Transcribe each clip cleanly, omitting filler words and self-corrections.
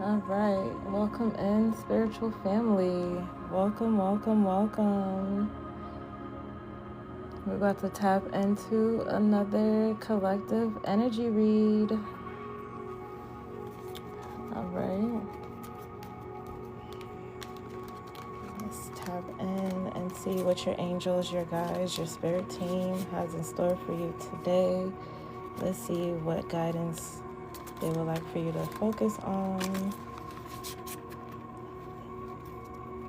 All right, welcome in, spiritual family. Welcome, welcome, welcome. We're about to tap into another collective energy read. All right, let's tap in and see what your angels, your guides, your spirit team has in store for you today. Let's see what guidance they would like for you to focus on,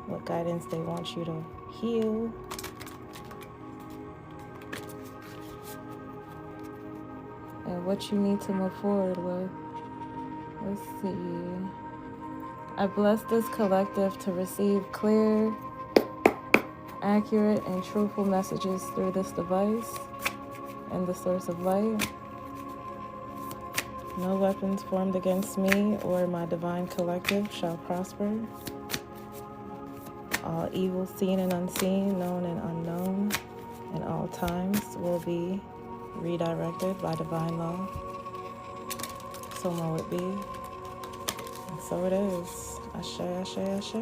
what guidance they want you to heal. And what you need to move forward with. Let's see. I bless this collective to receive clear, accurate, and truthful messages through this device and the source of light. No weapons formed against me or my divine collective shall prosper. All evil seen and unseen, known and unknown, in all times will be redirected by divine law. So may it be. And so it is. Ashe, ashe, ashe.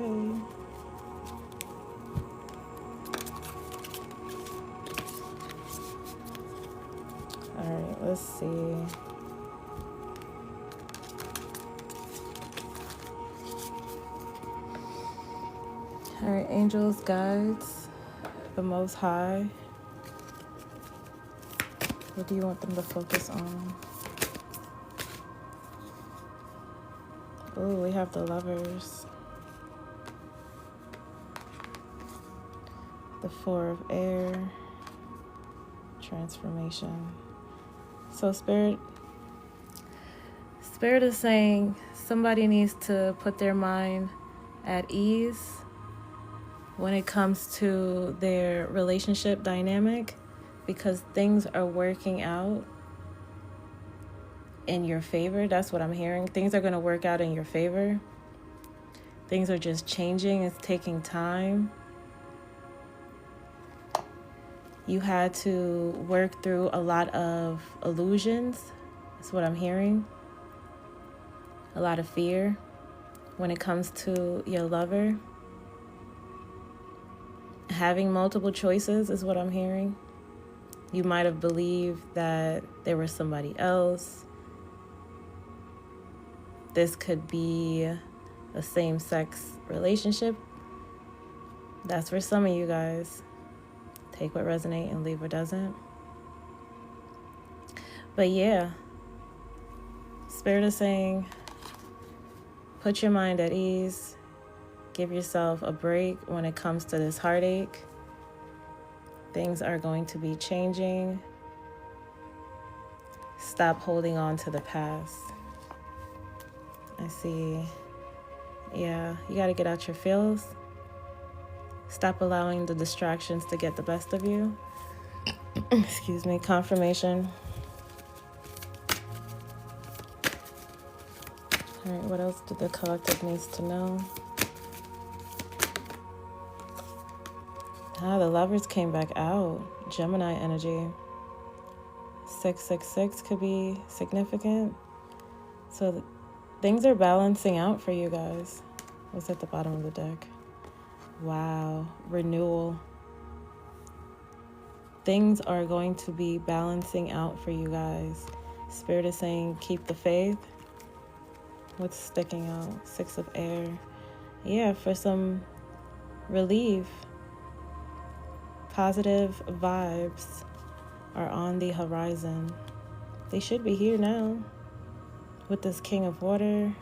Alright, let's see. Alright, angels, guides, the Most High. What do you want them to focus on? Oh, we have the Lovers. The Four of Air. Transformation. So Spirit is saying somebody needs to put their mind at ease when it comes to their relationship dynamic, because things are working out in your favor. That's what I'm hearing. Things are going to work out in your favor. Things are just changing. It's taking time. You had to work through a lot of illusions. That's what I'm hearing. A lot of fear when it comes to your lover. Having multiple choices is what I'm hearing. You might have believed that there was somebody else. This could be a same-sex relationship. That's for some of you guys. Take what resonates and leave what doesn't. But yeah, Spirit is saying, put your mind at ease. Give yourself a break when it comes to this heartache. Things are going to be changing. Stop holding on to the past. I see. Yeah, you got to get out your feels. Stop allowing the distractions to get the best of you. Excuse me. Confirmation. All right, what else do the collective needs to know? The Lovers came back out. Gemini energy. 666 could be significant. So things are balancing out for you guys. What's at the bottom of the deck? Wow. Renewal. Things are going to be balancing out for you guys. Spirit is saying keep the faith. What's sticking out? 6 of Air. Yeah, for some relief. Positive vibes are on the horizon. They should be here now. With this King of Water,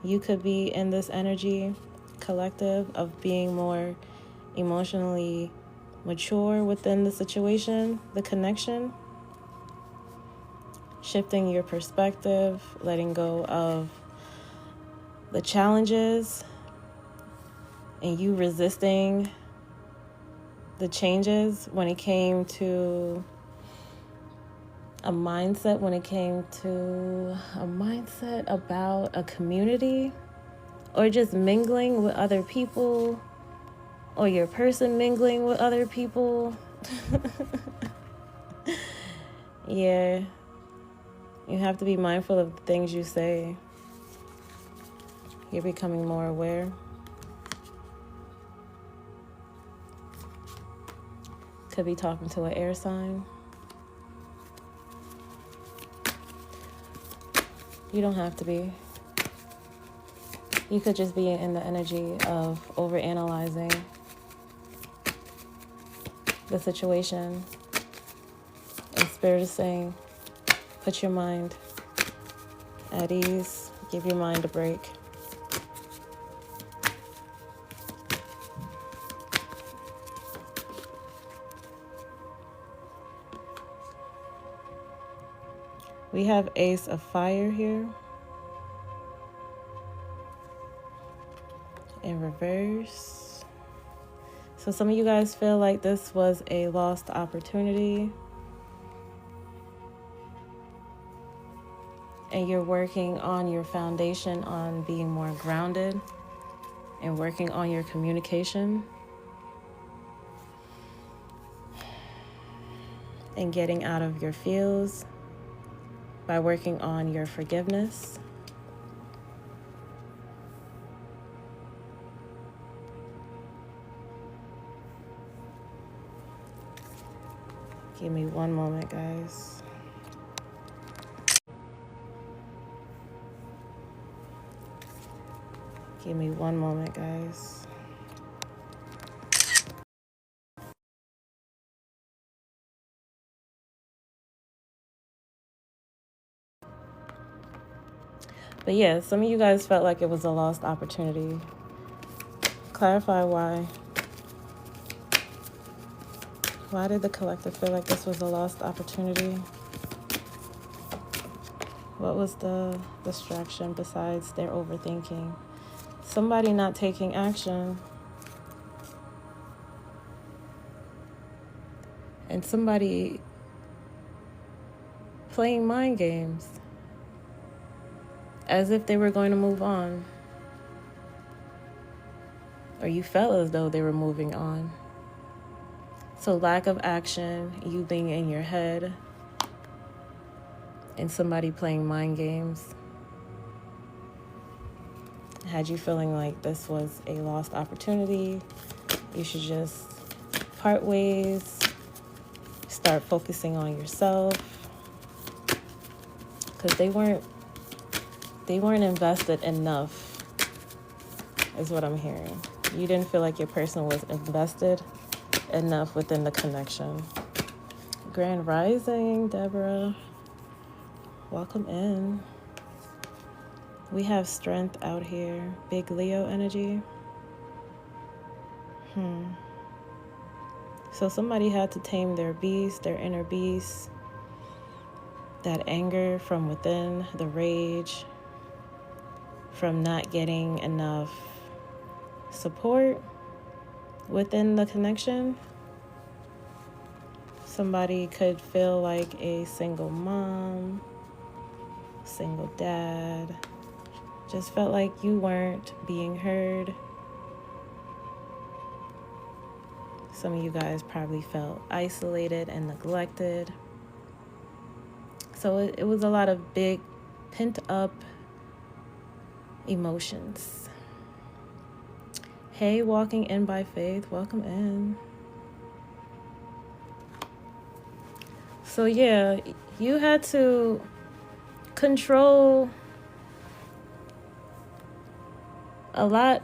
you could be in this energy collective of being more emotionally mature within the situation, the connection, shifting your perspective, letting go of the challenges, and you resisting the changes when it came to a mindset, about a community, or just mingling with other people, or your person mingling with other people. Yeah, you have to be mindful of the things you say. You're becoming more aware. Could be talking to an air sign. You don't have to be. You could just be in the energy of overanalyzing the situation. And Spirit is saying, put your mind at ease. Give your mind a break. We have Ace of Fire here. In reverse. So some of you guys feel like this was a lost opportunity. And you're working on your foundation, on being more grounded and working on your communication and getting out of your feels by working on your forgiveness. Give me one moment, guys. Give me one moment, guys. But yeah, some of you guys felt like it was a lost opportunity. Clarify why. Why did the collective feel like this was a lost opportunity? What was the distraction besides their overthinking? Somebody not taking action. And somebody playing mind games as if they were going to move on. Or you felt as though they were moving on. So lack of action, you being in your head, and somebody playing mind games had you feeling like this was a lost opportunity. You should just part ways, start focusing on yourself, because they weren't invested enough, is what I'm hearing. You didn't feel like your person was invested enough within the connection. Grand Rising, Deborah. Welcome in. We have Strength out here. Big Leo energy. So somebody had to tame their beast, their inner beast. That anger from within, the rage from not getting enough support within the connection. Somebody could feel like a single mom, single dad, just felt like you weren't being heard. Some of you guys probably felt isolated and neglected. So it was a lot of big pent up emotions. Hey, walking in by faith, welcome in. So yeah, you had to control a lot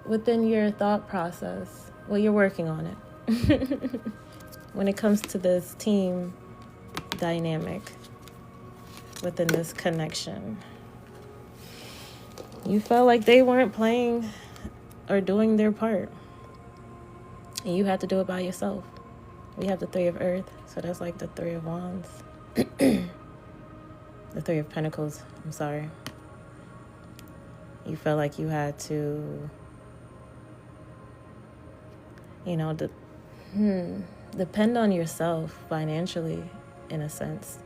within your thought process. Well, you're working on it. When it comes to this team dynamic within this connection, you felt like they weren't playing or doing their part, and you had to do it by yourself. We have the Three of Earth, so that's like the Three of Wands. The Three of Pentacles, I'm sorry. You felt like you had to, depend on yourself financially, in a sense.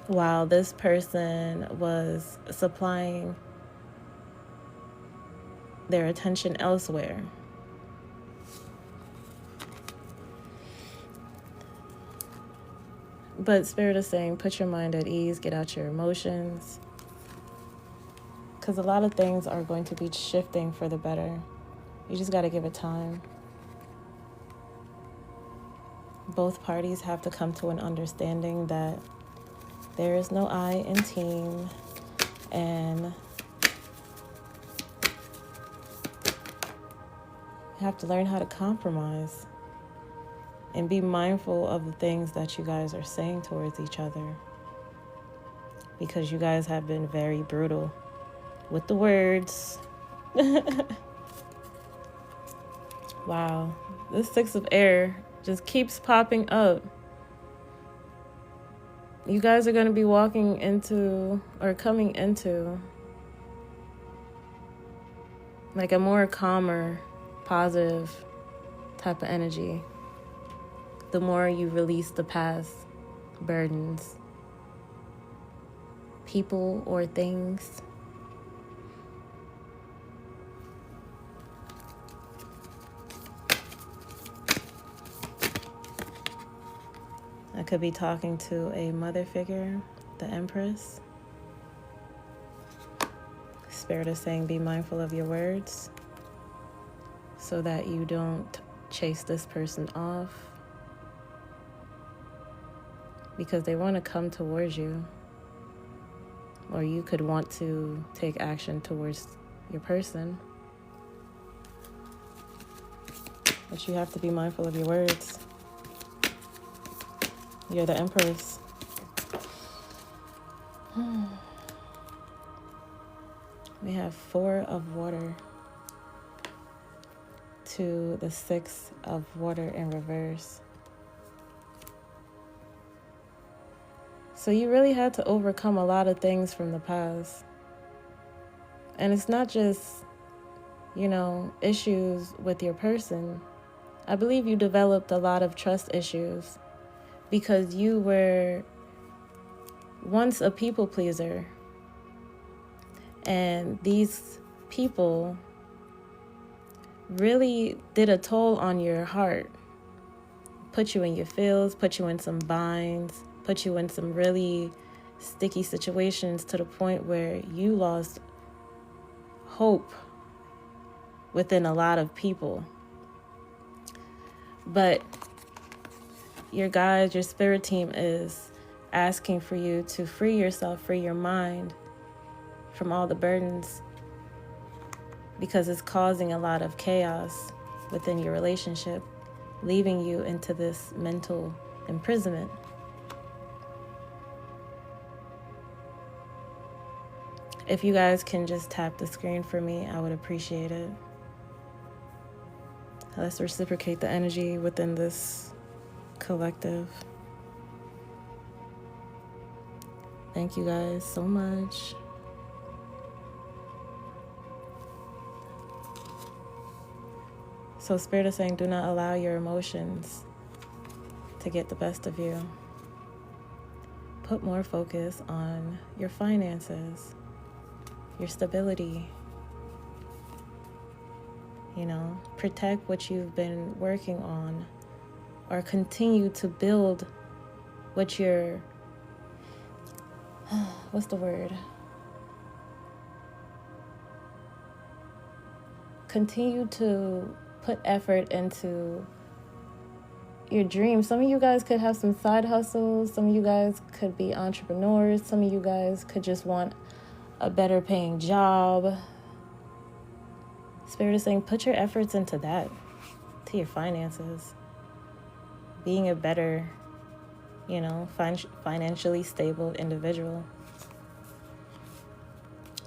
While this person was supplying their attention elsewhere. But Spirit is saying, put your mind at ease, get out your emotions. Because a lot of things are going to be shifting for the better. You just got to give it time. Both parties have to come to an understanding that there is no I in team, and you have to learn how to compromise and be mindful of the things that you guys are saying towards each other, because you guys have been very brutal with the words. Wow, this Six of Air just keeps popping up. You guys are going to be walking into or coming into like a more calmer, positive type of energy. The more you release the past burdens, people or things. I could be talking to a mother figure, the Empress. Spirit is saying, be mindful of your words so that you don't chase this person off, because they want to come towards you, or you could want to take action towards your person. But you have to be mindful of your words. You're the Empress. We have 4 of water to the 6 of water in reverse. So you really had to overcome a lot of things from the past. And it's not just, issues with your person. I believe you developed a lot of trust issues because you were once a people pleaser. And these people really did a toll on your heart. Put you in your feels, put you in some binds, put you in some really sticky situations to the point where you lost hope within a lot of people. But your guides, your spirit team is asking for you to free yourself, free your mind from all the burdens, because it's causing a lot of chaos within your relationship, leaving you into this mental imprisonment. If you guys can just tap the screen for me, I would appreciate it. Let's reciprocate the energy within this collective. Thank you guys so much. So Spirit is saying, do not allow your emotions to get the best of you. Put more focus on your finances, your stability. Protect what you've been working on, or continue to build what you're, Continue to put effort into your dreams. Some of you guys could have some side hustles. Some of you guys could be entrepreneurs. Some of you guys could just want a better paying job. Spirit is saying, put your efforts into that, to your finances. Being a better, financially stable individual,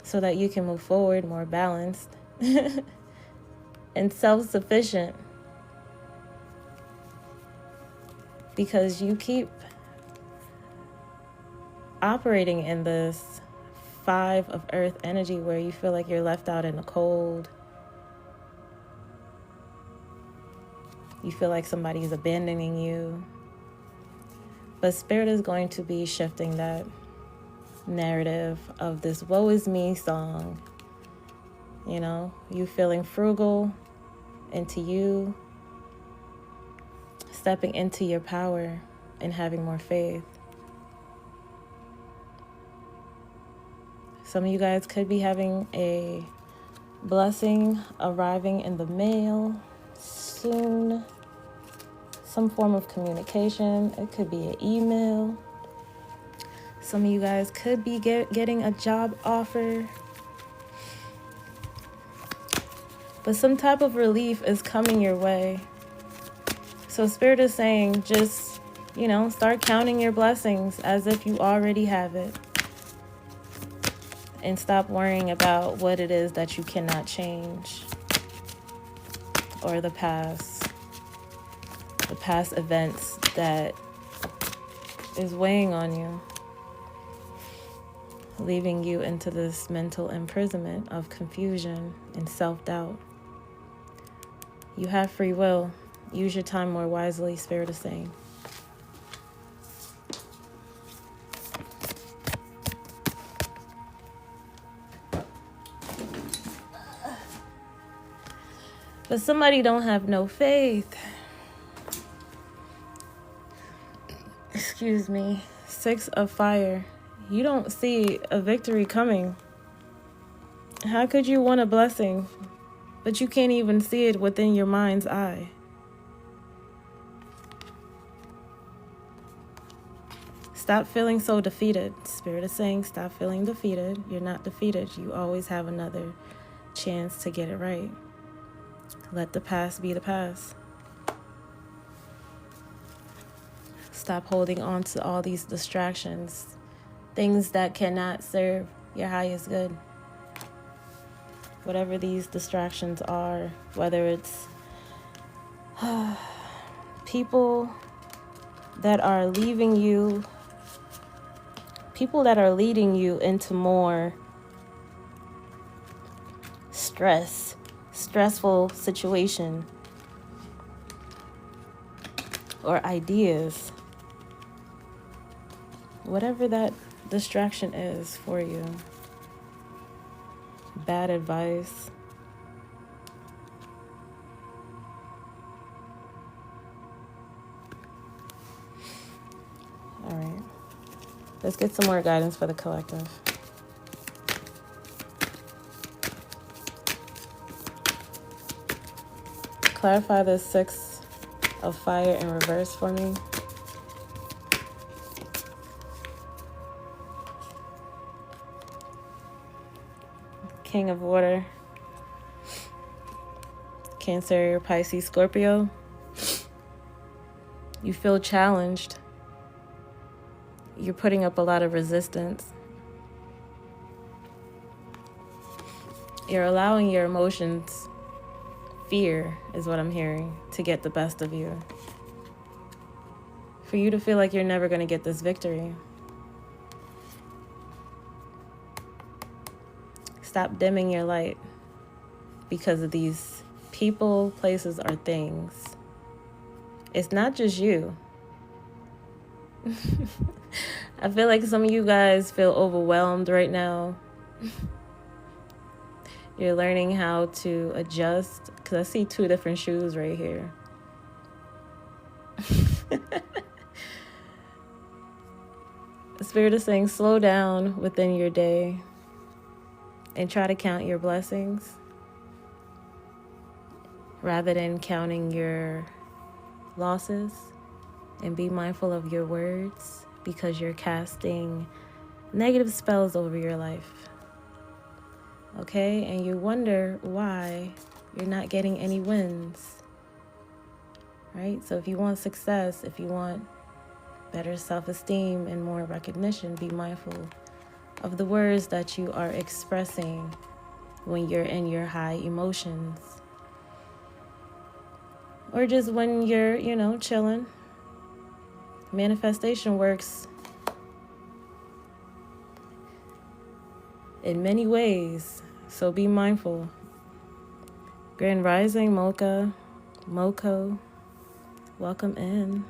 so that you can move forward more balanced and self-sufficient. Because you keep operating in this 5 of earth energy where you feel like you're left out in the cold. You feel like somebody's abandoning you. But Spirit is going to be shifting that narrative of this woe is me song. You feeling frugal into you, stepping into your power and having more faith. Some of you guys could be having a blessing arriving in the mail soon. Some form of communication. It could be an email. Some of you guys could be getting a job offer. But some type of relief is coming your way. So Spirit is saying, just, start counting your blessings as if you already have it. And stop worrying about what it is that you cannot change. Or the past events that is weighing on you. Leaving you into this mental imprisonment of confusion and self-doubt. You have free will. Use your time more wisely, Spirit is saying. But somebody don't have no faith. Excuse me. 6 of fire. You don't see a victory coming. How could you want a blessing, but you can't even see it within your mind's eye? Stop feeling so defeated. Spirit is saying, stop feeling defeated. You're not defeated. You always have another chance to get it right. Let the past be the past. Stop holding on to all these distractions, things that cannot serve your highest good. Whatever these distractions are, whether it's people that are leaving you, people that are leading you into more stressful situation, or ideas, whatever that distraction is for you. Bad advice. All right. Let's get some more guidance for the collective. Clarify the 6 of fire in reverse for me. King of water. Cancer, Pisces, Scorpio. You feel challenged. You're putting up a lot of resistance. You're allowing your emotions, fear is what I'm hearing, to get the best of you. For you to feel like you're never going to get this victory. Stop dimming your light because of these people, places, or things. It's not just you. I feel like some of you guys feel overwhelmed right now. You're learning how to adjust, because I see 2 different shoes right here. The Spirit is saying slow down within your day and try to count your blessings rather than counting your losses, and be mindful of your words because you're casting negative spells over your life. Okay? And you wonder why you're not getting any wins. Right? So if you want success, if you want better self-esteem and more recognition, be mindful of the words that you are expressing when you're in your high emotions. Or just when you're, chilling. Manifestation works in many ways, so be mindful. Grand Rising, Mocha, Moko, welcome in.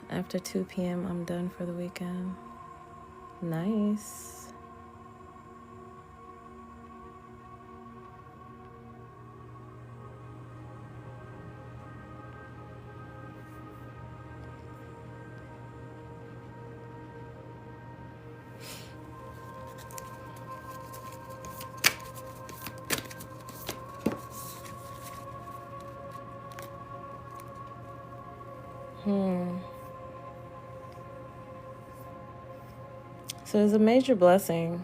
After 2 p.m., I'm done for the weekend. Nice. So there's a major blessing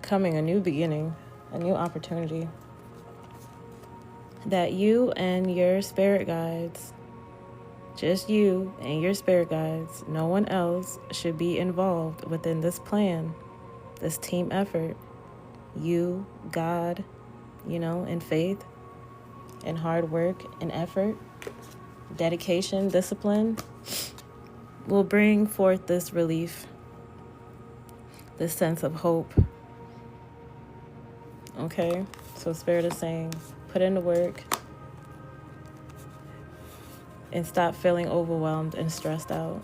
coming, a new beginning, a new opportunity that you and your spirit guides, just you and your spirit guides, no one else should be involved within this plan, this team effort. You, God, and faith and hard work and effort, dedication, discipline will bring forth this relief, this sense of hope. Okay? So Spirit is saying, put in the work and stop feeling overwhelmed and stressed out.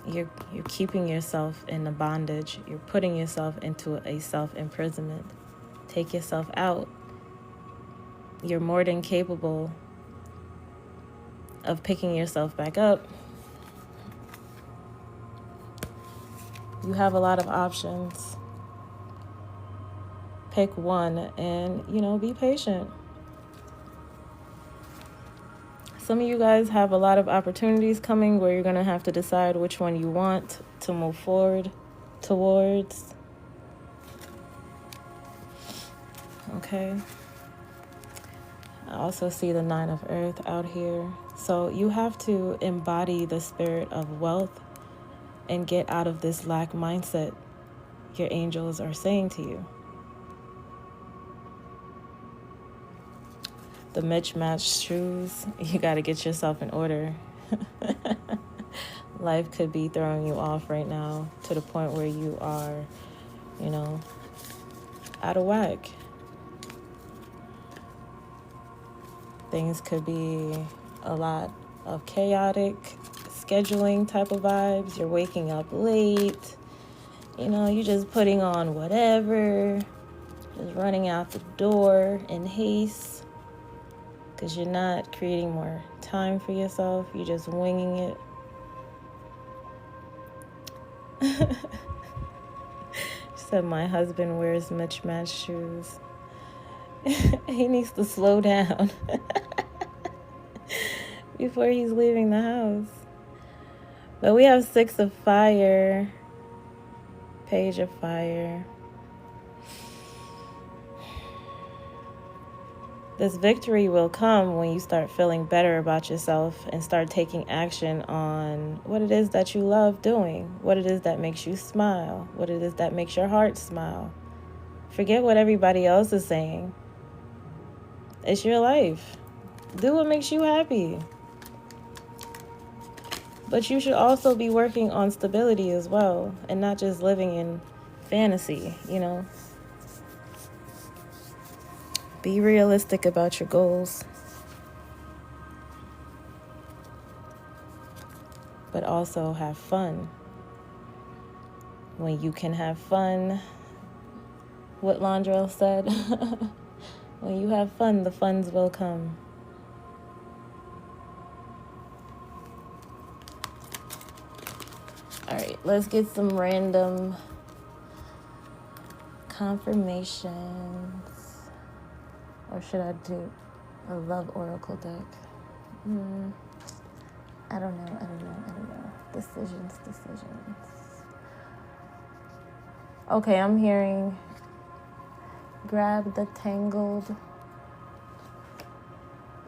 You're keeping yourself in a bondage. You're putting yourself into a self-imprisonment. Take yourself out. You're more than capable of picking yourself back up. You have a lot of options. Pick one and, be patient. Some of you guys have a lot of opportunities coming where you're going to have to decide which one you want to move forward towards. Okay. I also see the 9 of Earth out here. So you have to embody the spirit of wealth and get out of this lack mindset your angels are saying to you. The mismatched shoes, you got to get yourself in order. Life could be throwing you off right now to the point where you are, out of whack. Things could be a lot of chaotic scheduling type of vibes. You're waking up late. You're just putting on whatever. Just running out the door in haste. Because you're not creating more time for yourself. You're just winging it. She said, my husband wears mismatched shoes. He needs to slow down before he's leaving the house. But we have 6 of fire. Page of fire. This victory will come when you start feeling better about yourself and start taking action on what it is that you love doing, what it is that makes you smile, what it is that makes your heart smile. Forget what everybody else is saying. It's your life. Do what makes you happy. But you should also be working on stability as well and not just living in fantasy, Be realistic about your goals. But also have fun. When you can have fun, what Londrell said, when you have fun, the funds will come. All right, let's get some random confirmations. Or should I do a love oracle deck? I don't know. Decisions. Okay, I'm hearing grab the tangled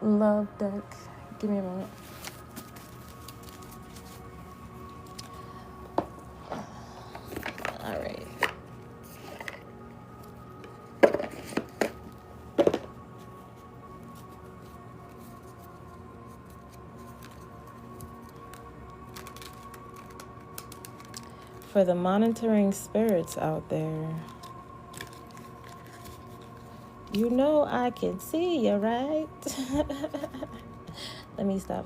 love deck. Give me a moment. All right. For the monitoring spirits out there, I can see you, right? Let me stop.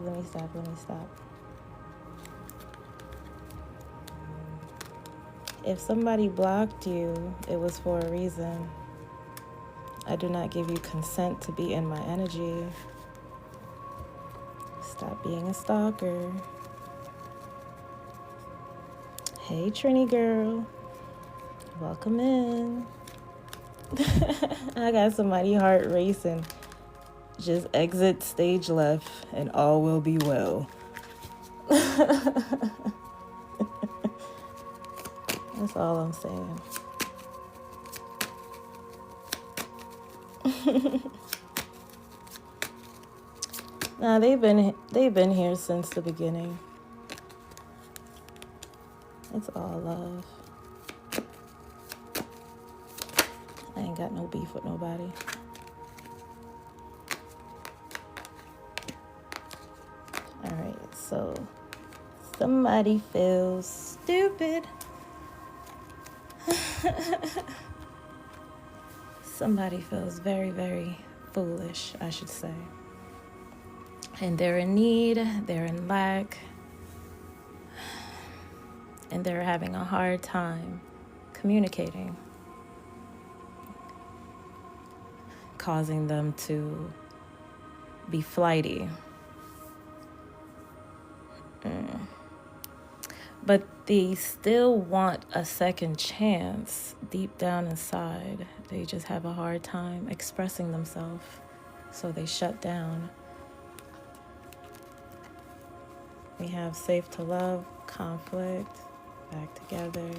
If somebody blocked you, it was for a reason. I do not give you consent to be in my energy. Stop being a stalker. Hey, Trini girl. Welcome in. I got somebody heart racing. Just exit stage left and all will be well. That's all I'm saying. Nah, they've been here since the beginning. It's all love. I ain't got no beef with nobody. Alright, so somebody feels stupid. Somebody feels very, very foolish, I should say. And they're in need, they're in lack, and they're having a hard time communicating, causing them to be flighty. But they still want a second chance deep down inside. They just have a hard time expressing themselves, so they shut down. We have safe to love, conflict, back together.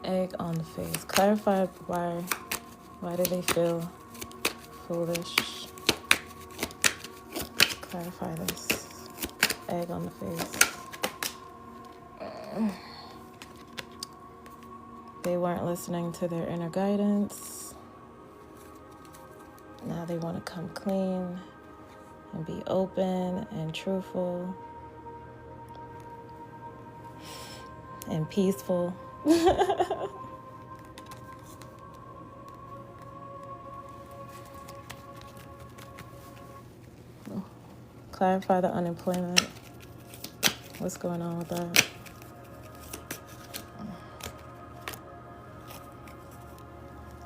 Egg on the face. Clarify why do they feel foolish? Clarify this. Egg on the face. They weren't listening to their inner guidance. Now they want to come clean and be open and truthful and peaceful. Clarify the unemployment. What's going on with that?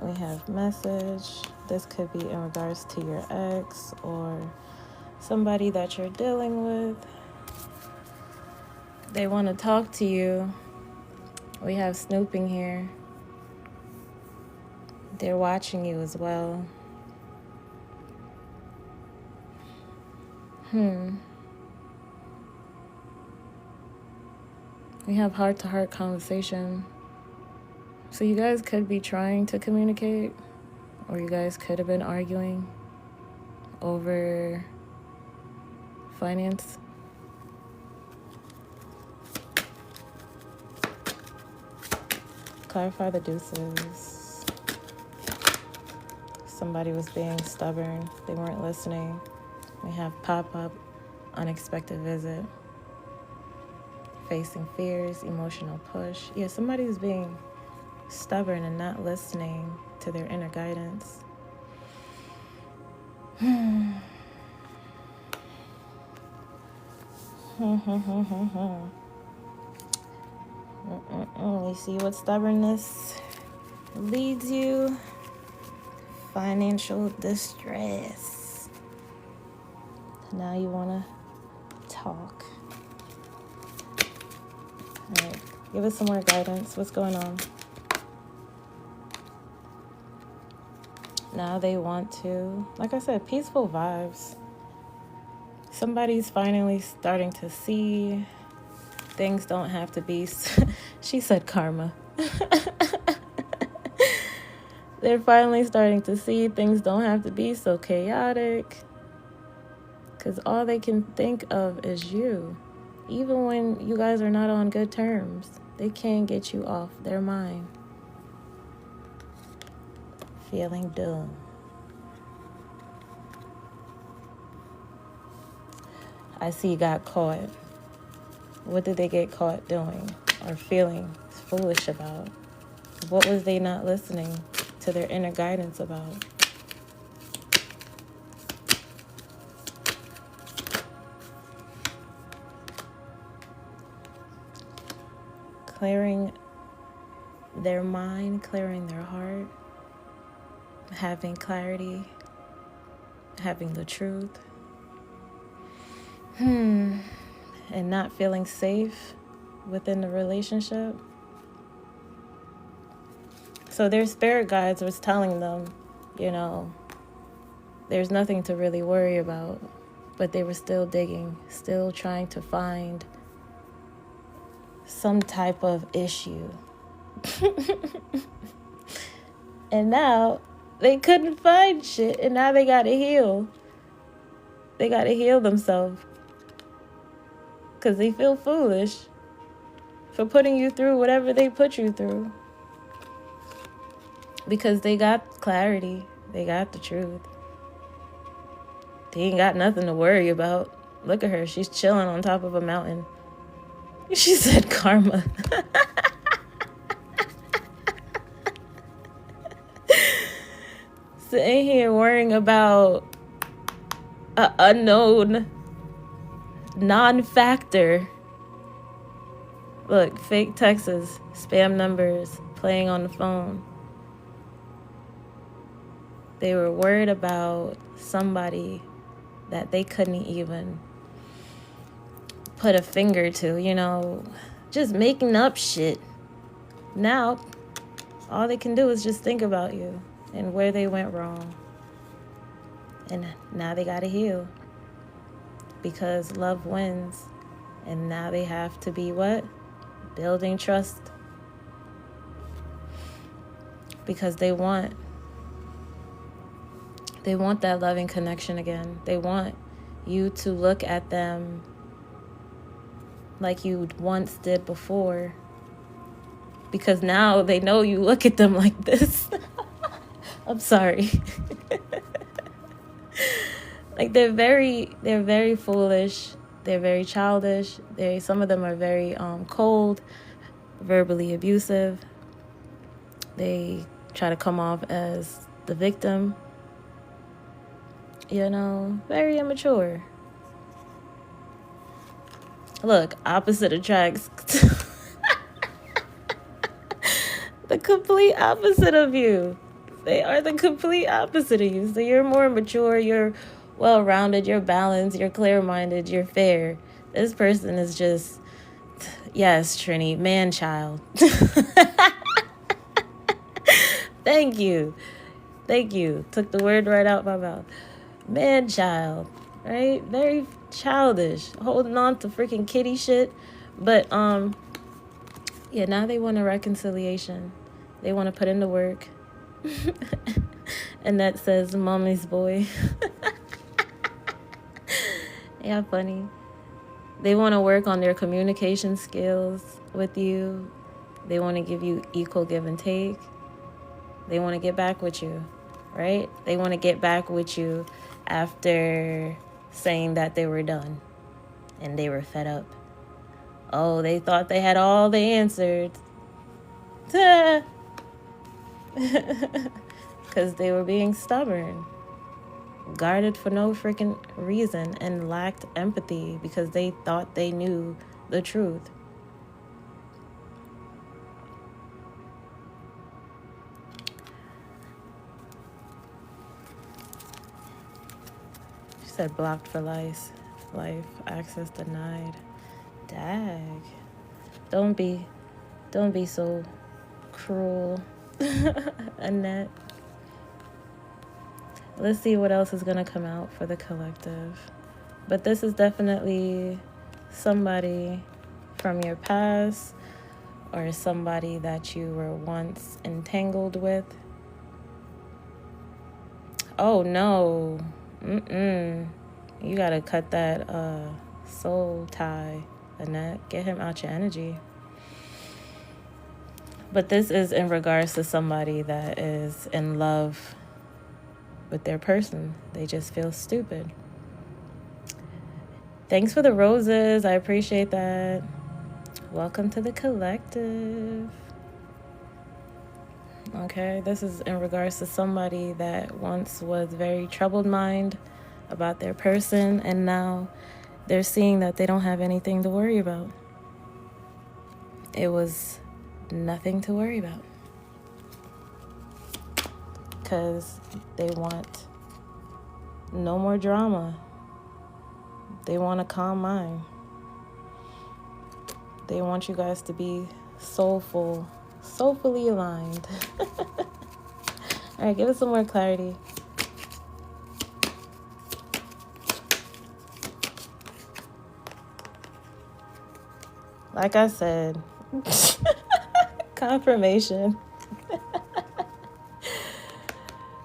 We have message. This could be in regards to your ex or somebody that you're dealing with. They want to talk to you. We have snooping here. They're watching you as well. We have heart-to-heart conversation. So you guys could be trying to communicate, or you guys could have been arguing over finance. Clarify the deuces. Somebody was being stubborn. They weren't listening. We have pop-up, unexpected visit. Facing fears, emotional push. Yeah, somebody's being stubborn and not listening to their inner guidance. You see what stubbornness leads you? Financial distress. Now you want to talk. All right, give us some more guidance. What's going on? Now they want to, like I said, peaceful vibes. Somebody's finally starting to see things don't have to be, she said karma. They're finally starting to see things don't have to be so chaotic. Because all they can think of is you. Even when you guys are not on good terms, they can't get you off their mind. Feeling doomed. I see you got caught. What did they get caught doing or feeling foolish about? What was they not listening to their inner guidance about? Clearing their mind, clearing their heart, having clarity, having the truth. and not feeling safe within the relationship. So their spirit guides was telling them, there's nothing to really worry about. But they were still digging, still trying to find some type of issue. And now they couldn't find shit, and now they gotta heal. They gotta heal themselves. Because they feel foolish for putting you through whatever they put you through. Because they got clarity. They got the truth. They ain't got nothing to worry about. Look at her. She's chilling on top of a mountain. She said karma. Sitting here worrying about an unknown non-factor. Look, fake texts, spam numbers, playing on the phone. They were worried about somebody that they couldn't even put a finger to, just making up shit. Now, all they can do is just think about you and where they went wrong. And now they gotta heal. Because love wins. And now they have to be what? Building trust. Because they want that loving connection again. They want you to look at them like you once did before. Because now they know you look at them like this. I'm sorry. Like they're very foolish. They're very childish. Some of them are very cold, verbally abusive. They try to come off as the victim. Very immature. Look, opposite attracts. The complete opposite of you. They are the complete opposite of you. So you're more mature, you're well-rounded, you're balanced, you're clear-minded, you're fair. This person is just, yes, Trini, man-child. Thank you. Took the word right out my mouth. Man-child, right? Very childish, holding on to freaking kitty shit. But, now they want a reconciliation. They want to put in the work. And that says, mommy's boy. Yeah, funny. They want to work on their communication skills with you. They want to give you equal give and take. They want to get back with you, right? They want to get back with you after saying that they were done and they were fed up. Oh, they thought they had all the answers. Because they were being stubborn, guarded for no freaking reason, and lacked empathy because they thought they knew the truth. She said blocked for life, access denied. Dag. Don't be so cruel, Annette. Let's see what else is going to come out for the collective. But this is definitely somebody from your past or somebody that you were once entangled with. Oh, no. You got to cut that soul tie, Annette. Get him out your energy. But this is in regards to somebody that is in love with their person. They just feel stupid. Thanks for the roses. I appreciate that. Welcome to the collective. Okay, this is in regards to somebody that once was very troubled mind about their person, and now they're seeing that they don't have anything to worry about. It was nothing to worry about. Because they want no more drama. They want a calm mind. They want you guys to be soulfully aligned. All right, give us some more clarity. Like I said, confirmation.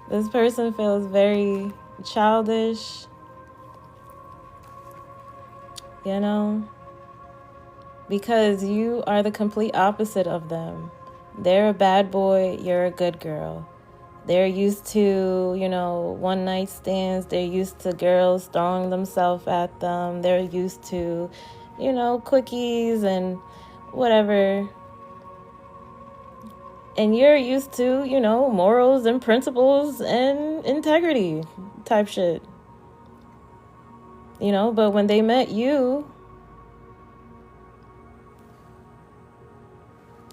This person feels very childish, you know, because you are the complete opposite of them. They're a bad boy, you're a good girl. They're used to, you know, one night stands. They're used to girls throwing themselves at them. They're used to, you know, quickies and whatever. And you're used to, you know, morals and principles and integrity type shit. You know, but when they met you,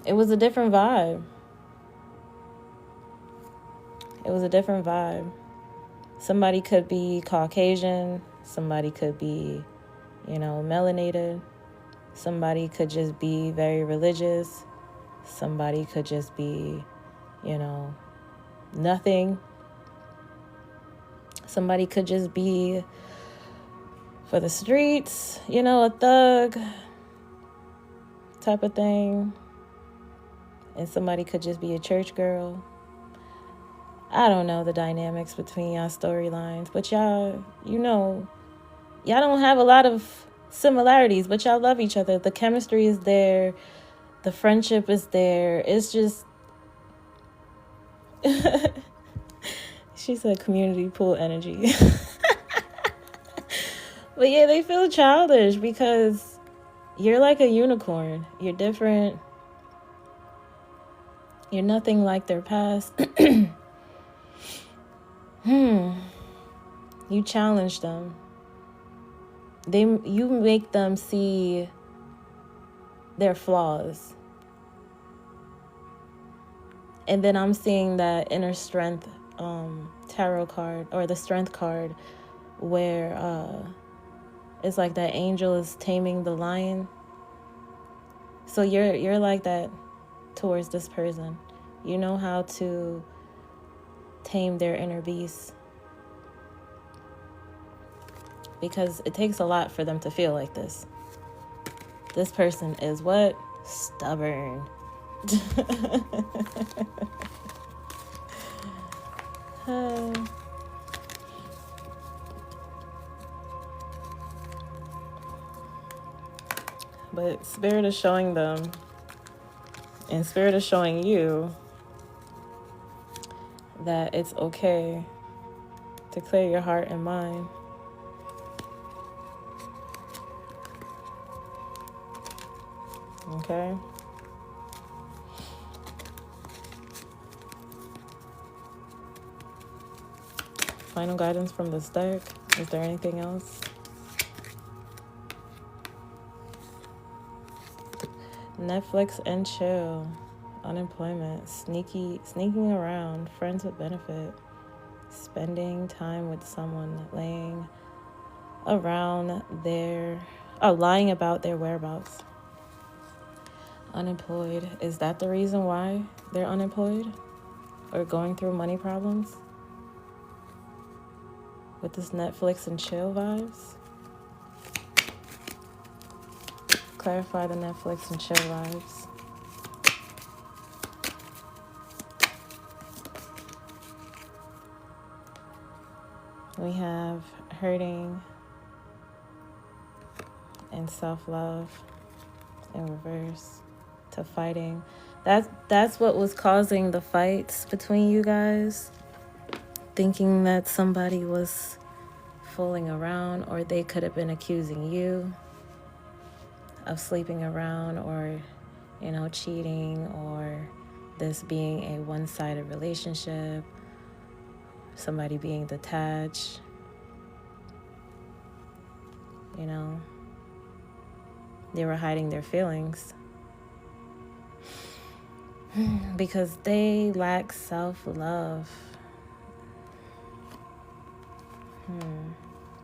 it was a different vibe. It was a different vibe. Somebody could be Caucasian. Somebody could be, you know, melanated. Somebody could just be very religious. Somebody could just be, you know, nothing. Somebody could just be for the streets, you know, a thug type of thing. And somebody could just be a church girl. I don't know the dynamics between y'all storylines, but y'all, you know, y'all don't have a lot of similarities, but y'all love each other. The chemistry is there. The friendship is there. It's just... She said community pool energy. But yeah, they feel childish because you're like a unicorn. You're different. You're nothing like their past. You challenge them. You make them see their flaws. And then I'm seeing that inner strength tarot card, or the strength card, where it's like that angel is taming the lion. So you're like that towards this person. You know how to tame their inner beast, because it takes a lot for them to feel like this. This person is what? Stubborn. But Spirit is showing them, and Spirit is showing you that it's okay to clear your heart and mind. Okay? Final guidance from this deck. Is there anything else? Netflix and chill. Unemployment. Sneaking around. Friends with benefit. Spending time with someone. Laying around lying about their whereabouts. Unemployed. Is that the reason why they're unemployed? Or going through money problems? With this Netflix and chill vibes? Clarify the Netflix and chill vibes. We have hurting and self-love in reverse to fighting. That's what was causing the fights between you guys. Thinking that somebody was fooling around, or they could have been accusing you of sleeping around, or, you know, cheating, or this being a one-sided relationship, somebody being detached, you know. They were hiding their feelings because they lack self-love.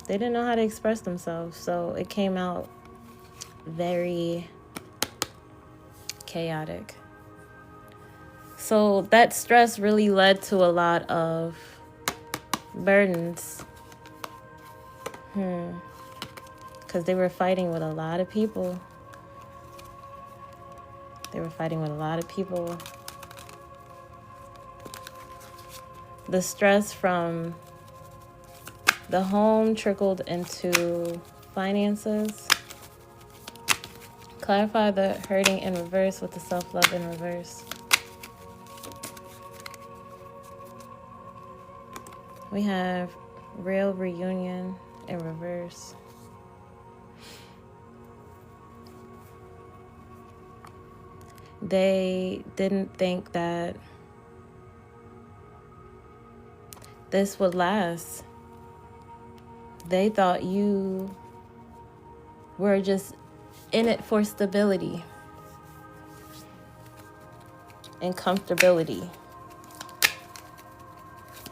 They didn't know how to express themselves, so it came out very chaotic. So that stress really led to a lot of burdens. Because they were fighting with a lot of people. The stress from the home trickled into finances. Clarify the hurting in reverse with the self-love in reverse. We have real reunion in reverse. They didn't think that this would last. They thought you were just in it for stability and comfortability.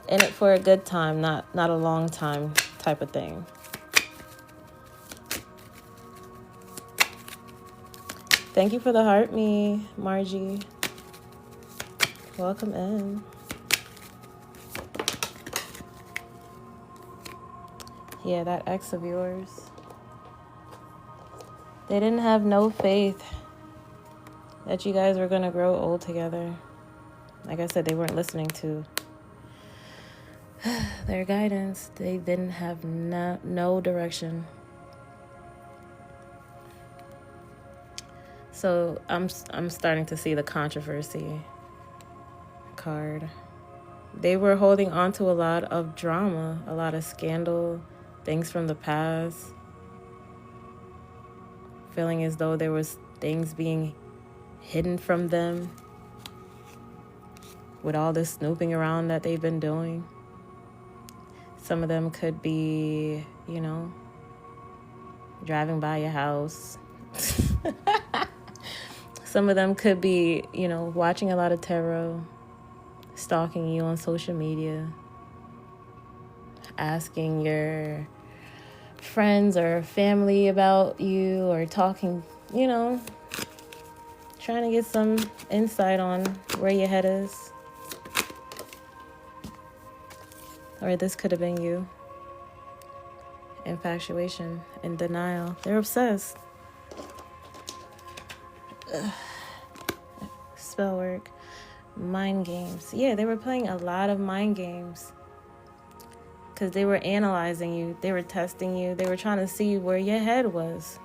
In it for a good time, not a long time type of thing. Thank you for the heart, me, Margie. Welcome in. Yeah, that ex of yours. They didn't have no faith that you guys were going to grow old together. Like I said, they weren't listening to their guidance. They didn't have no direction. So I'm starting to see the controversy card. They were holding on to a lot of drama, a lot of scandal, things from the past, feeling as though there was things being hidden from them with all this snooping around that they've been doing. Some of them could be, driving by your house. Some of them could be, watching a lot of tarot, stalking you on social media, asking your friends or family about you, or talking, trying to get some insight on where your head is. Or this could have been you. Infatuation and denial. They're obsessed. Spell work. Mind games. Yeah, they were playing a lot of mind games. Because they were analyzing you. They were testing you. They were trying to see where your head was.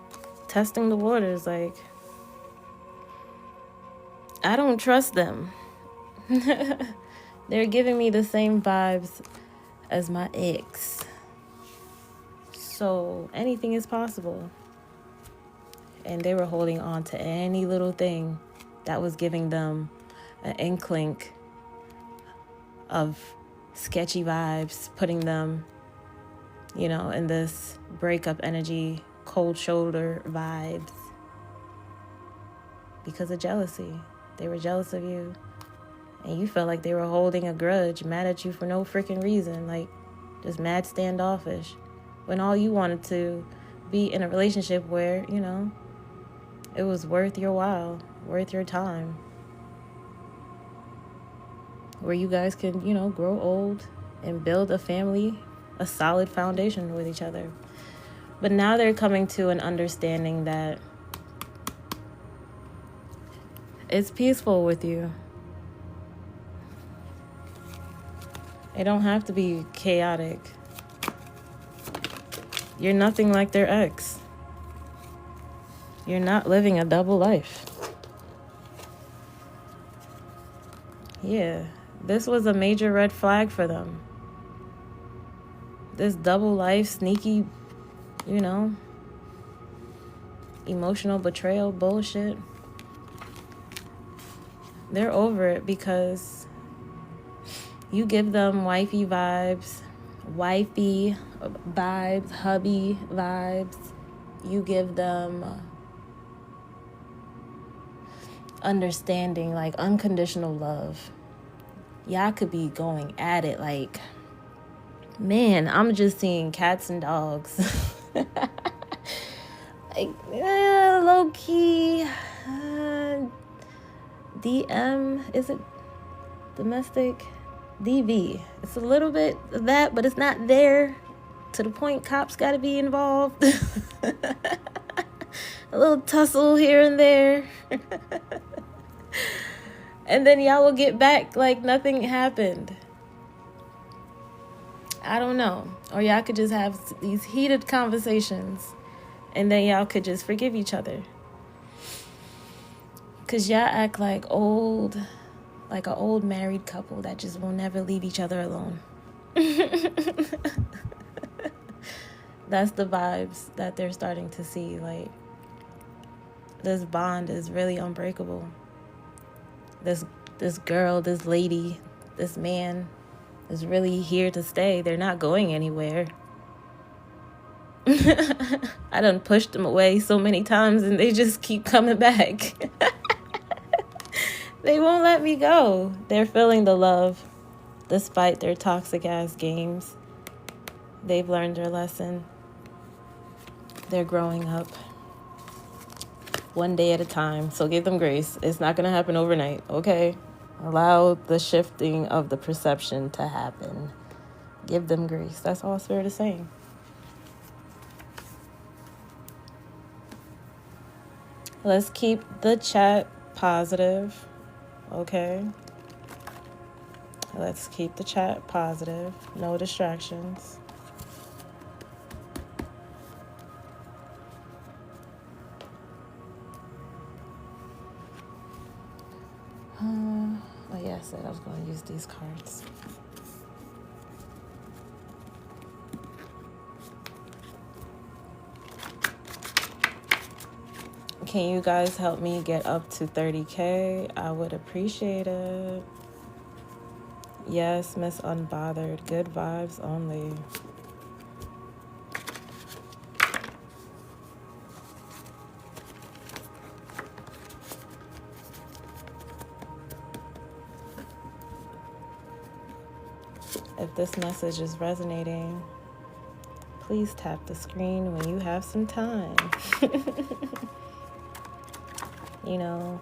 Testing the waters. Like, I don't trust them. They're giving me the same vibes as my ex. So anything is possible. And they were holding on to any little thing that was giving them an inkling of sketchy vibes, putting them, in this breakup energy, cold shoulder vibes. Because of jealousy. They were jealous of you. And you felt like they were holding a grudge, mad at you for no freaking reason. Like, just mad standoffish. When all you wanted to be in a relationship where, it was worth your while, worth your time. Where you guys could, grow old and build a family, a solid foundation with each other. But now they're coming to an understanding that it's peaceful with you. It don't have to be chaotic. You're nothing like their ex. You're not living a double life. Yeah, this was a major red flag for them. This double life, sneaky, emotional betrayal bullshit. They're over it because you give them wifey vibes, hubby vibes. You give them understanding, like unconditional love. Y'all could be going at it like, man, I'm just seeing cats and dogs. Like, low key, DM, is it domestic? DV. It's a little bit of that, but it's not there to the point cops got to be involved. A little tussle here and there. And then y'all will get back like nothing happened. I don't know. Or y'all could just have these heated conversations and then y'all could just forgive each other. Because y'all act like an old married couple that just will never leave each other alone. That's the vibes that they're starting to see. Like, this bond is really unbreakable. This girl, this lady, this man is really here to stay. They're not going anywhere. I done pushed them away so many times and they just keep coming back. They won't let me go. They're feeling the love despite their toxic ass games. They've learned their lesson. They're growing up one day at a time. So give them grace. It's not going to happen overnight, okay? Allow the shifting of the perception to happen. Give them grace. That's all Spirit is saying. Let's keep the chat positive, okay? Let's keep the chat positive. No distractions. Oh yeah, I said I was going to use these cards. Can you guys help me get up to 30K? I would appreciate it. Yes, Miss Unbothered. Good vibes only. If this message is resonating, please tap the screen when you have some time. You know,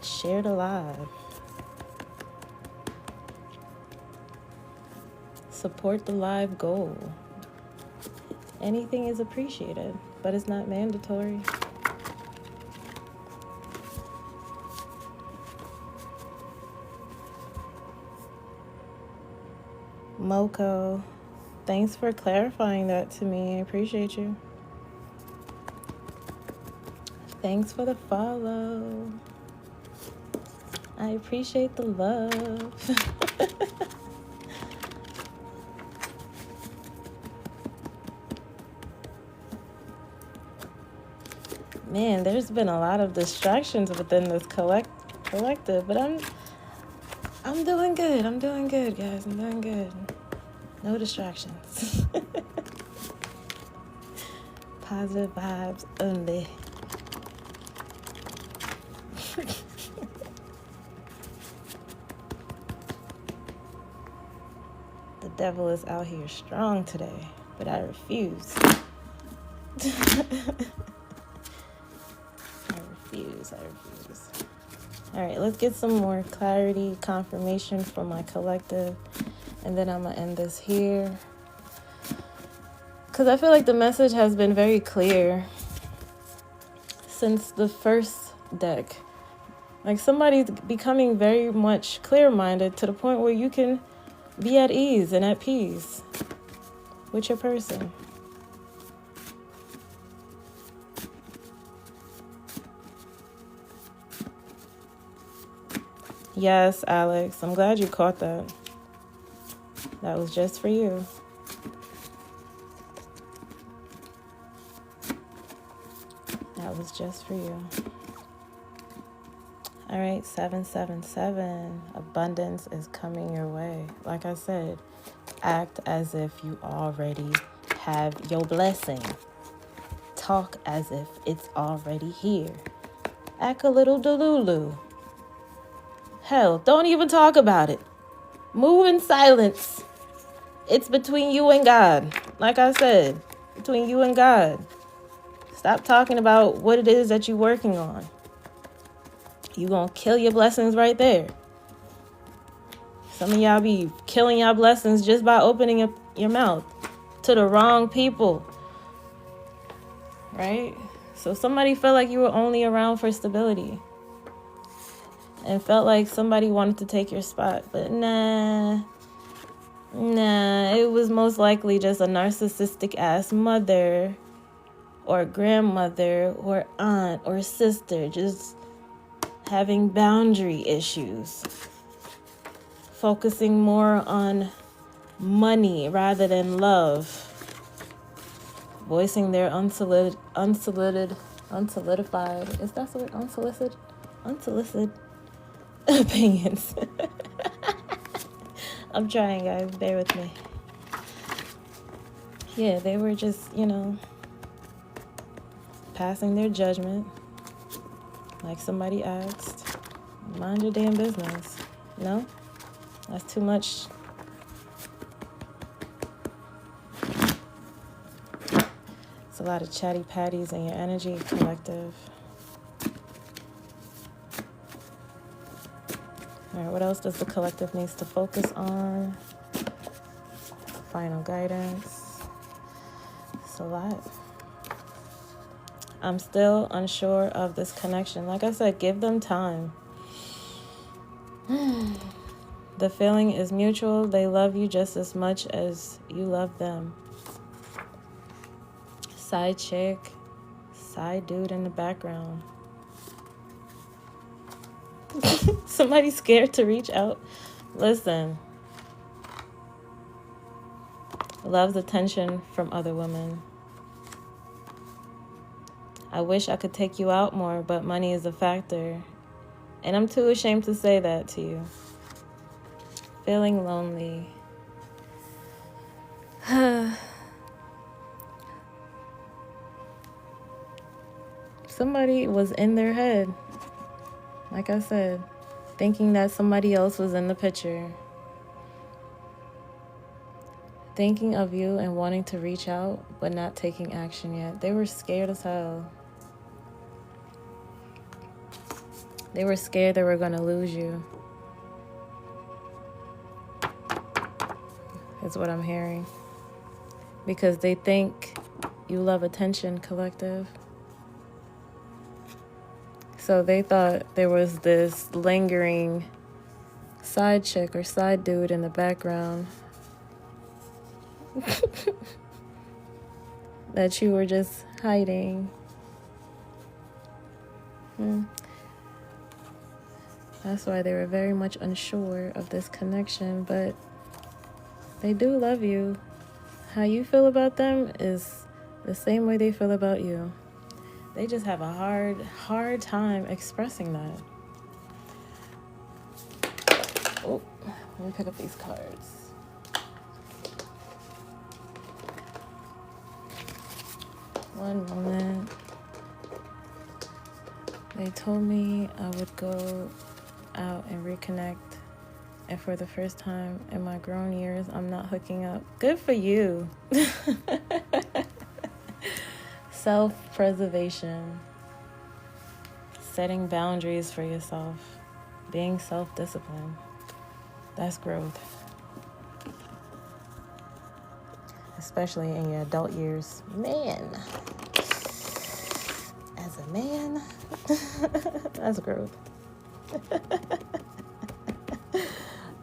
share the live. Support the live goal. Anything is appreciated, but it's not mandatory. Moko, thanks for clarifying that to me. I appreciate you. Thanks for the follow. I appreciate the love. Man, there's been a lot of distractions within this collective, but I'm doing good. I'm doing good, guys. I'm doing good. No distractions. Positive vibes only. The devil is out here strong today, but I refuse. I refuse. All right, let's get some more clarity, confirmation from my collective, and then I'm going to end this here. Because I feel like the message has been very clear since the first deck. Like, somebody's becoming very much clear-minded to the point where you can be at ease and at peace with your person. Yes, Alex, I'm glad you caught that. That was just for you. That was just for you. All right, 777. Abundance is coming your way. Like I said, act as if you already have your blessing. Talk as if it's already here. Act a little delulu. Hell, don't even talk about it. Move in silence. It's between you and God. Like I said, between you and God. Stop talking about what it is that you're working on. you gonna kill your blessings right there. Some of y'all be killing y'all blessings just by opening up your mouth to the wrong people, right? So somebody felt like you were only around for stability and felt like somebody wanted to take your spot, but nah, it was most likely just a narcissistic ass mother or grandmother or aunt or sister just having boundary issues, focusing more on money rather than love, voicing their unsolidified, is that the word? Unsolicited opinions. I'm trying, guys, bear with me. Yeah, they were just, passing their judgment, like somebody asked. Mind your damn business. No? That's too much. It's a lot of chatty patties in your energy, collective. All right, what else does the collective needs to focus on? Final guidance. It's a lot. I'm still unsure of this connection. Like I said, give them time. The feeling is mutual. They love you just as much as you love them. Side chick, side dude in the background. Somebody scared to reach out. Listen. Loves attention from other women. I wish I could take you out more, but money is a factor. And I'm too ashamed to say that to you. Feeling lonely. Somebody was in their head. Like I said, thinking that somebody else was in the picture. Thinking of you and wanting to reach out, but not taking action yet. They were scared as hell. They were scared they were going to lose you. Is what I'm hearing. Because they think you love attention, collective. So they thought there was this lingering side chick or side dude in the background that you were just hiding. That's why they were very much unsure of this connection, but they do love you. How you feel about them is the same way they feel about you. They just have a hard time expressing that. Oh, let me pick up these cards. One moment. They told me I would go out and reconnect, and for the first time in my grown years, I'm not hooking up. Good for you. Self-preservation, setting boundaries for yourself, being self-disciplined. That's growth, especially in your adult years. Man, as a man, that's growth.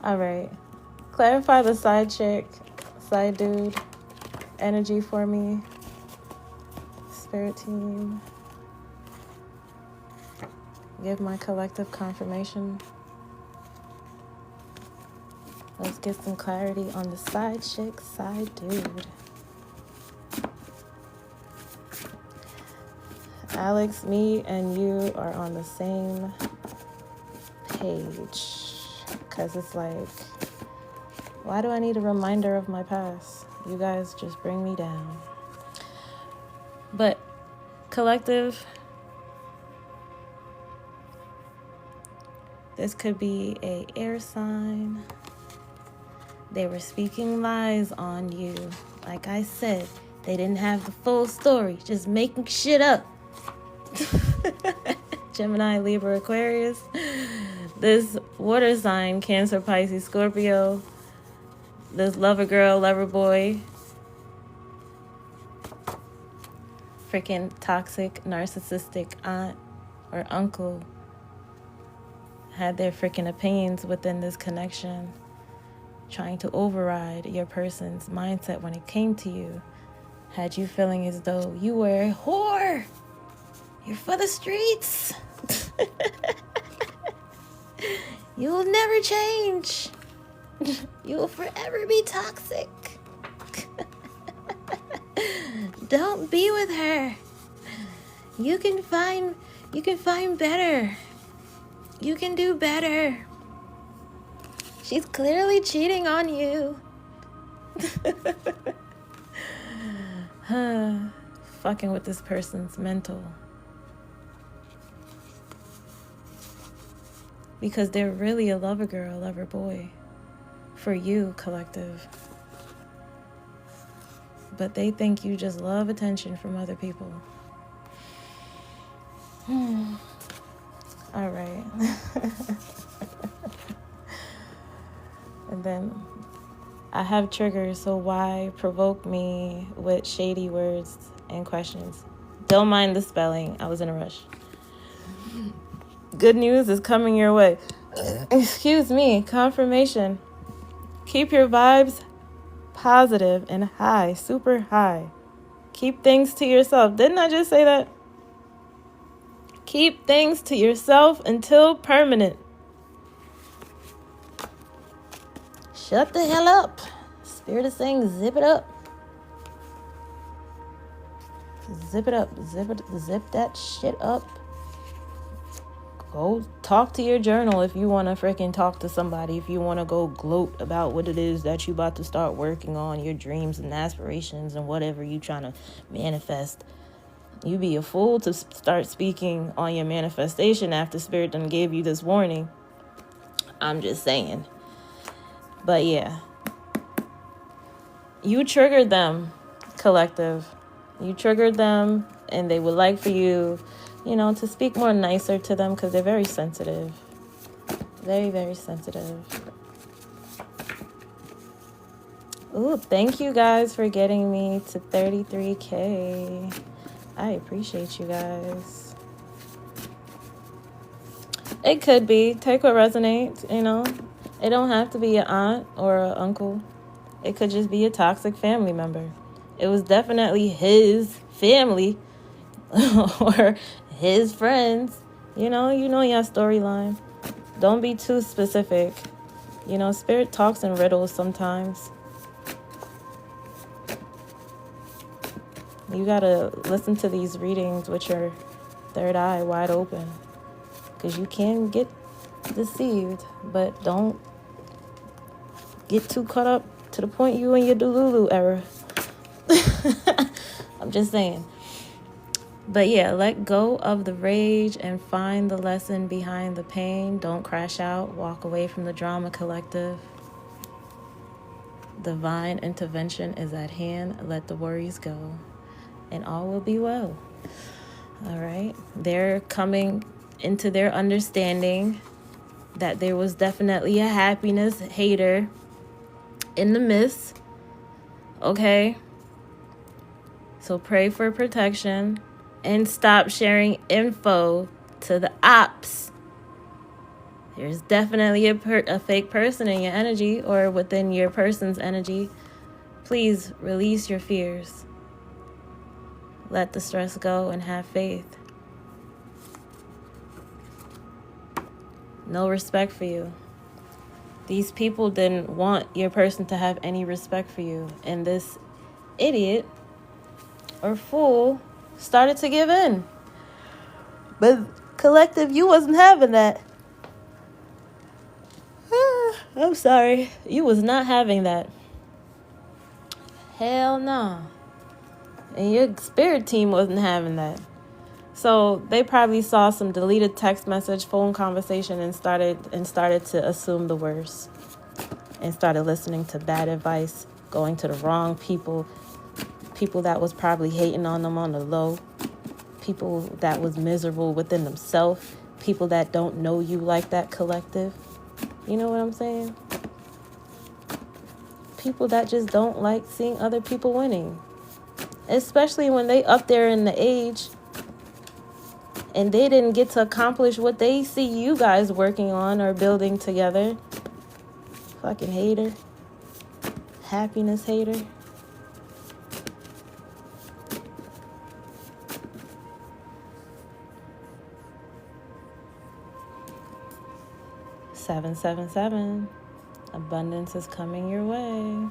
All right, clarify the side chick, side dude energy for me, spirit team. Give my collective confirmation. Let's get some clarity on the side chick, side dude. Alex, me and you are on the same page. Because it's like, why do I need a reminder of my past? You guys just bring me down. But collective, this could be a air sign. They were speaking lies on you. Like I said, they didn't have the full story, just making shit up. Gemini, Libra, Aquarius. This water sign, Cancer, Pisces, Scorpio. This lover girl, lover boy. Freaking toxic, narcissistic aunt or uncle had their freaking opinions within this connection, trying to override your person's mindset when it came to you. Had you feeling as though you were a whore. You're for the streets. You'll never change. You will forever be toxic. Don't be with her. You can find better. You can do better. She's clearly cheating on you. Fucking with this person's mental. Because they're really a lover girl, lover boy. For you, collective. But they think you just love attention from other people. All right. And then I have triggers, so why provoke me with shady words and questions? Don't mind the spelling. I was in a rush. Good news is coming your way. Excuse me. Confirmation. Keep your vibes positive and high, super high. Keep things to yourself. Didn't I just say that? Keep things to yourself until permanent. Shut the hell up. Spirit is saying zip it up. Zip it up. Zip that shit up. Go talk to your journal if you want to freaking talk to somebody. If you want to go gloat about what it is that you about to start working on, your dreams and aspirations and whatever you trying to manifest. You be a fool to start speaking on your manifestation after Spirit done gave you this warning. I'm just saying. But yeah. You triggered them, collective. You triggered them, and they would like for you, to speak more nicer to them because they're very sensitive. Very, very sensitive. Ooh, thank you guys for getting me to 33K. I appreciate you guys. It could be. Take what resonates, It don't have to be an aunt or an uncle. It could just be a toxic family member. It was definitely his family or his friends. You know your storyline. Don't be too specific. Spirit talks in riddles sometimes. You gotta listen to these readings with your third eye wide open. Because you can get deceived, but don't get too caught up to the point you in your Delulu era. I'm just saying. But yeah, let go of the rage and find the lesson behind the pain. Don't crash out. Walk away from the drama, collective. Divine intervention is at hand. Let the worries go. And all will be well. All right. They're coming into their understanding that there was definitely a happiness hater in the midst. Okay. So pray for protection and stop sharing info to the ops. There's definitely a fake person in your energy or within your person's energy. Please release your fears. Let the stress go and have faith. No respect for you. These people didn't want your person to have any respect for you. And this idiot or fool started to give in. But collective, you wasn't having that. I'm sorry. You was not having that. Hell no. And your spirit team wasn't having that. So they probably saw some deleted text message, phone conversation, and started to assume the worst. And started listening to bad advice, going to the wrong people that was probably hating on them on the low. people that was miserable within themselves, people that don't know you like that, collective. You know what I'm saying? People that just don't like seeing other people winning, especially when they up there in the age and they didn't get to accomplish what they see you guys working on or building together. Fucking hater. Happiness hater. Seven, 7. Abundance is coming your way.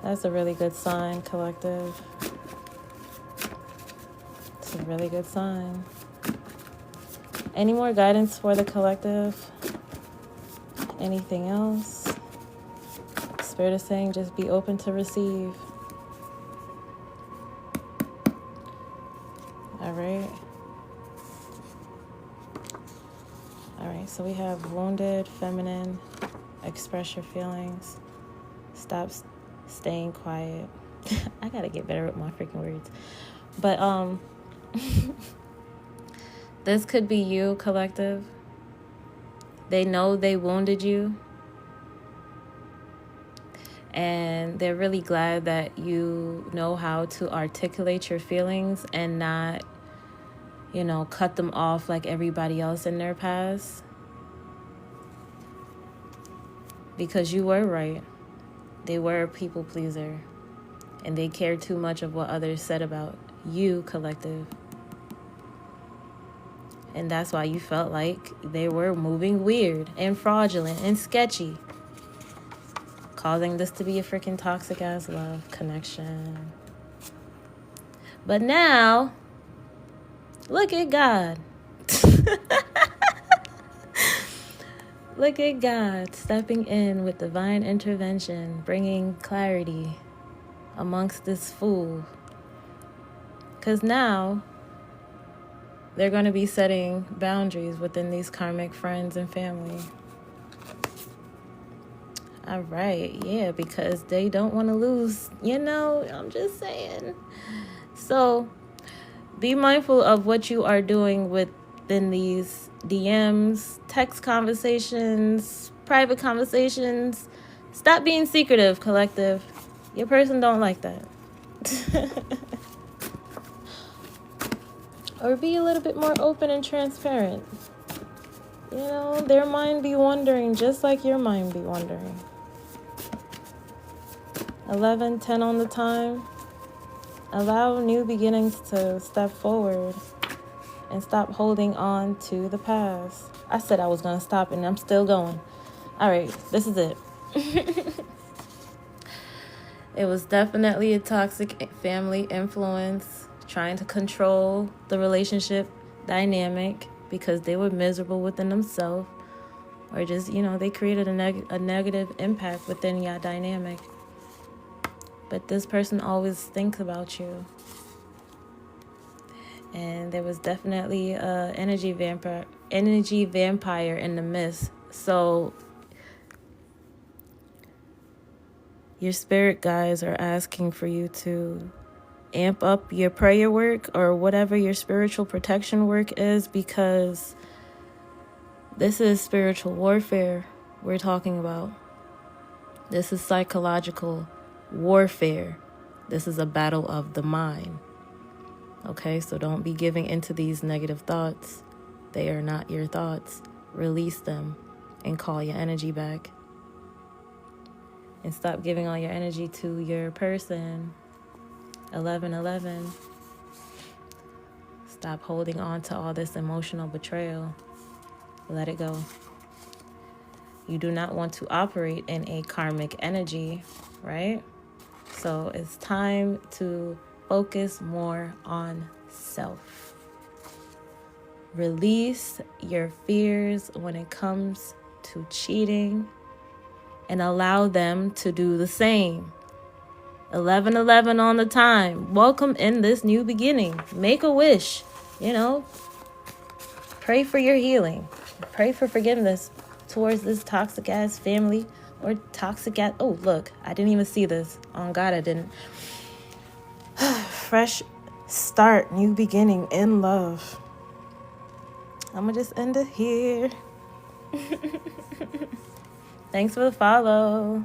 That's a really good sign, collective. It's a really good sign. Any more guidance for the collective? Anything else? Spirit is saying just be open to receive. All right. All right, so we have wounded, feminine, express your feelings. Stop staying quiet. I gotta get better with my freaking words. But this could be you, collective. They know they wounded you. And they're really glad that you know how to articulate your feelings and not, cut them off like everybody else in their past. Because you were right. They were a people pleaser. And they cared too much of what others said about you, collective. And that's why you felt like they were moving weird and fraudulent and sketchy. Causing this to be a freaking toxic ass love connection. But now, look at God. Look at God stepping in with divine intervention, bringing clarity amongst this fool. Because now they're going to be setting boundaries within these karmic friends and family. All right, yeah, because they don't want to lose, I'm just saying. So be mindful of what you are doing within these DMs, text conversations, private conversations. Stop being secretive, collective. Your person don't like that. Or be a little bit more open and transparent. Their mind be wondering just like your mind be wondering. 11, 10 on the time. Allow new beginnings to step forward and stop holding on to the past. I said I was going to stop and I'm still going. All right, this is it. It was definitely a toxic family influence, trying to control the relationship dynamic because they were miserable within themselves, or just, they created a negative impact within your dynamic. But this person always thinks about you. And there was definitely an energy vampire in the midst. So your spirit guides are asking for you to amp up your prayer work or whatever your spiritual protection work is, because this is spiritual warfare we're talking about. This is psychological warfare. This is a battle of the mind. Okay, so don't be giving into these negative thoughts. They are not your thoughts. Release them and call your energy back. And stop giving all your energy to your person. 11. Stop holding on to all this emotional betrayal. Let it go. You do not want to operate in a karmic energy, right? So it's time to focus more on self. Release your fears when it comes to cheating and allow them to do the same. 11 on the time. Welcome in this new beginning. Make a wish, Pray for your healing. Pray for forgiveness towards this toxic ass family or toxic ass. Oh, look, I didn't even see this. On God, I didn't. Fresh start, new beginning in love. I'm going to just end it here. Thanks for the follow.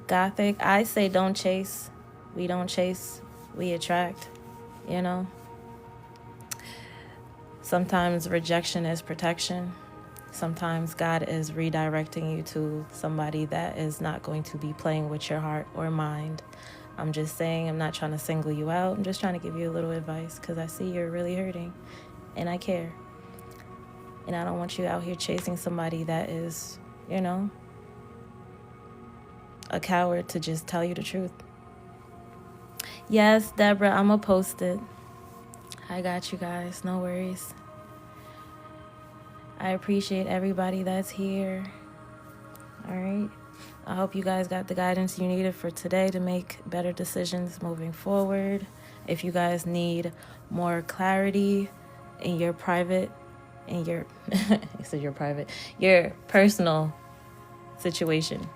Gothic, I say don't chase. We don't chase, we attract, you know. Sometimes rejection is protection. Sometimes God is redirecting you to somebody that is not going to be playing with your heart or mind. I'm just saying, I'm not trying to single you out. I'm just trying to give you a little advice because I see you're really hurting and I care. And I don't want you out here chasing somebody that is, you know, a coward to just tell you the truth. Yes, Deborah, I'm going to post it. I got you guys. No worries. I appreciate everybody that's here. All right. I hope you guys got the guidance you needed for today to make better decisions moving forward. If you guys need more clarity in your private, in your, I said your private, your personal situation,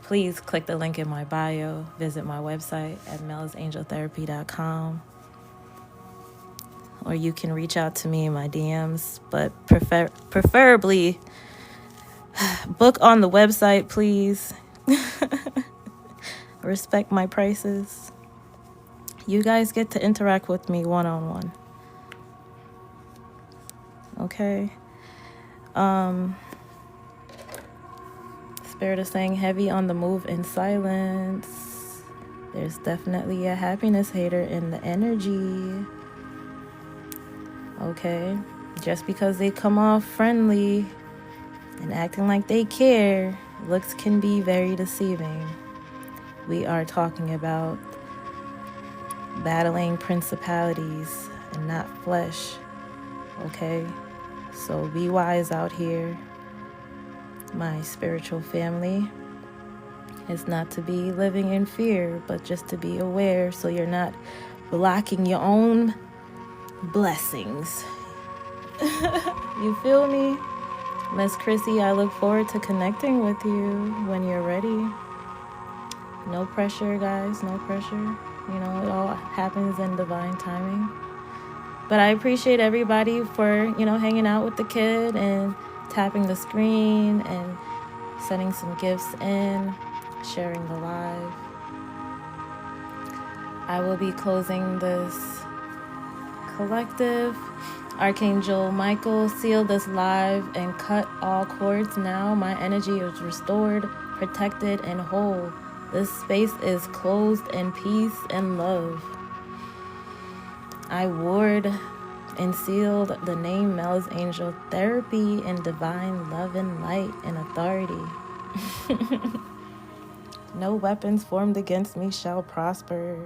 please click the link in my bio. Visit my website at melsangeltherapy.com. Or you can reach out to me in my DMs, but preferably book on the website, please. Respect my prices. You guys get to interact with me one-on-one. Okay. Spirit is saying heavy on the move in silence. There's definitely a happiness hater in the energy. Okay, just because they come off friendly and acting like they care, looks can be very deceiving. We are talking about battling principalities and not flesh. Okay, so be wise out here, my spiritual family. It's not to be living in fear, but just to be aware so you're not blocking your own blessings. You feel me? Miss Chrissy, I look forward to connecting with you when you're ready. No pressure, guys, no pressure. You know, it all happens in divine timing. But I appreciate everybody for, you know, hanging out with the kid and tapping the screen and sending some gifts in, sharing the live. I will be closing this collective. Archangel Michael, seal this live and cut all cords now. My energy is restored, protected, and whole. This space is closed in peace and love. I ward and sealed the name Mel's Angel Therapy in divine love and light and authority. No weapons formed against me shall prosper.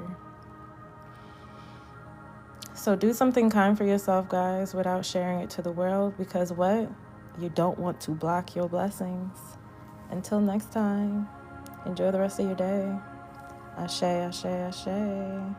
So do something kind for yourself, guys, without sharing it to the world, because what? You don't want to block your blessings. Until next time, enjoy the rest of your day. Ashe, ashe, ashe.